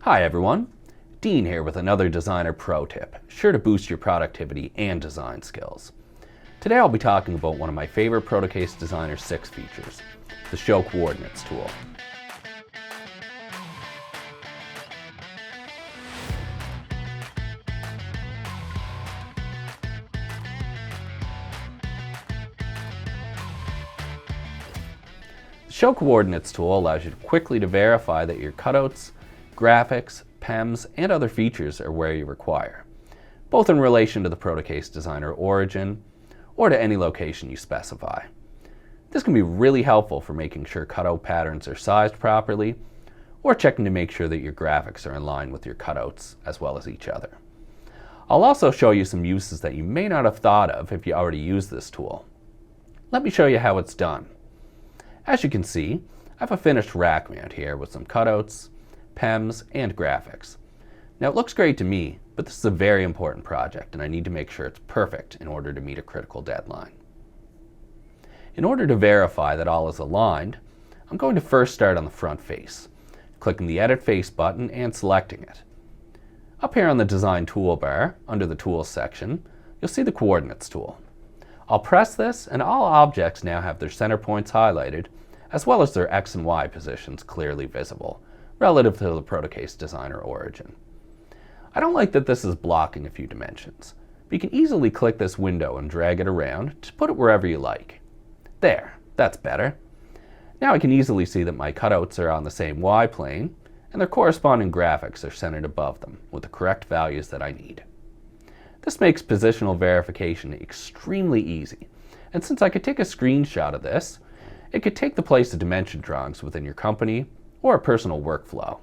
Hi everyone, Dean here with another Designer Pro Tip, sure to boost your productivity and design skills. Today I'll be talking about one of my favorite Protocase Designer 6 features, the Show Coordinates tool. The Show Coordinates tool allows you quickly to verify that your cutouts, graphics, PEMs, and other features are where you require, both in relation to the Protocase Designer origin or to any location you specify. This can be really helpful for making sure cutout patterns are sized properly or checking to make sure that your graphics are in line with your cutouts as well as each other. I'll also show you some uses that you may not have thought of if you already use this tool. Let me show you how it's done. As you can see, I have a finished rack mount here with some cutouts, PEMs, and graphics. Now it looks great to me, but this is a very important project and I need to make sure it's perfect in order to meet a critical deadline. In order to verify that all is aligned, I'm going to first start on the front face, clicking the Edit Face button and selecting it. Up here on the Design toolbar, under the Tools section, you'll see the Coordinates tool. I'll press this and all objects now have their center points highlighted, as well as their X and Y positions clearly visible, relative to the Protocase Designer origin. I don't like that this is blocking a few dimensions, but you can easily click this window and drag it around to put it wherever you like. There, that's better. Now I can easily see that my cutouts are on the same Y plane, and their corresponding graphics are centered above them with the correct values that I need. This makes positional verification extremely easy, and since I could take a screenshot of this, it could take the place of dimension drawings within your company or a personal workflow.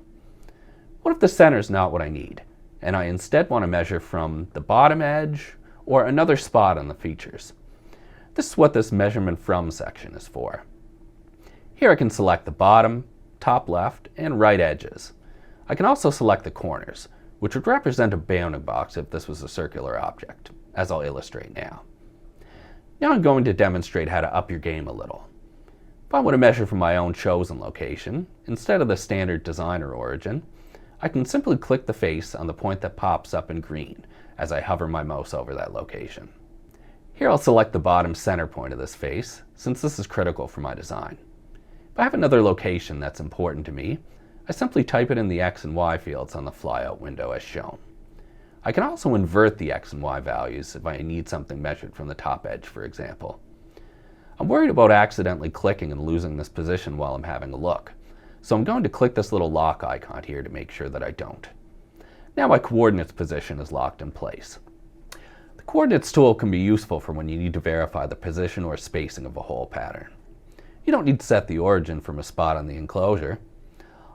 What if the center is not what I need, and I instead want to measure from the bottom edge or another spot on the features? This is what this Measurement From section is for. Here I can select the bottom, top left, and right edges. I can also select the corners, which would represent a bounding box if this was a circular object, as I'll illustrate now. Now I'm going to demonstrate how to up your game a little. If I want to measure from my own chosen location, instead of the standard designer origin, I can simply click the face on the point that pops up in green as I hover my mouse over that location. Here I'll select the bottom center point of this face, since this is critical for my design. If I have another location that's important to me, I simply type it in the X and Y fields on the flyout window as shown. I can also invert the X and Y values if I need something measured from the top edge, for example. I'm worried about accidentally clicking and losing this position while I'm having a look, so I'm going to click this little lock icon here to make sure that I don't. Now my coordinates position is locked in place. The Coordinates tool can be useful for when you need to verify the position or spacing of a whole pattern. You don't need to set the origin from a spot on the enclosure.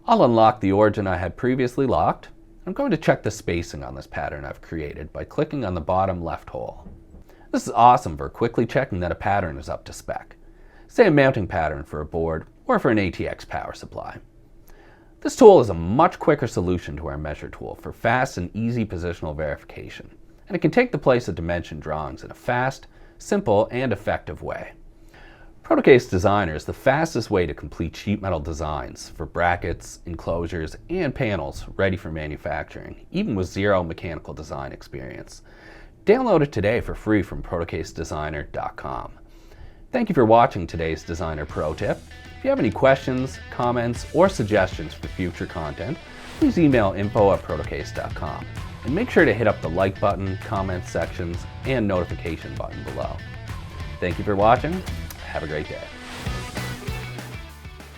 I'll unlock the origin I had previously locked. I'm going to check the spacing on this pattern I've created by clicking on the bottom left hole. This is awesome for quickly checking that a pattern is up to spec, say a mounting pattern for a board or for an ATX power supply. This tool is a much quicker solution to our measure tool for fast and easy positional verification, and it can take the place of dimension drawings in a fast, simple, and effective way. Protocase Designer is the fastest way to complete sheet metal designs for brackets, enclosures, and panels ready for manufacturing, even with zero mechanical design experience. Download it today for free from protocasedesigner.com. Thank you for watching today's Designer Pro Tip. If you have any questions, comments, or suggestions for future content, please email info@protocase.com and make sure to hit up the like button, comment sections, and notification button below. Thank you for watching. Have a great day.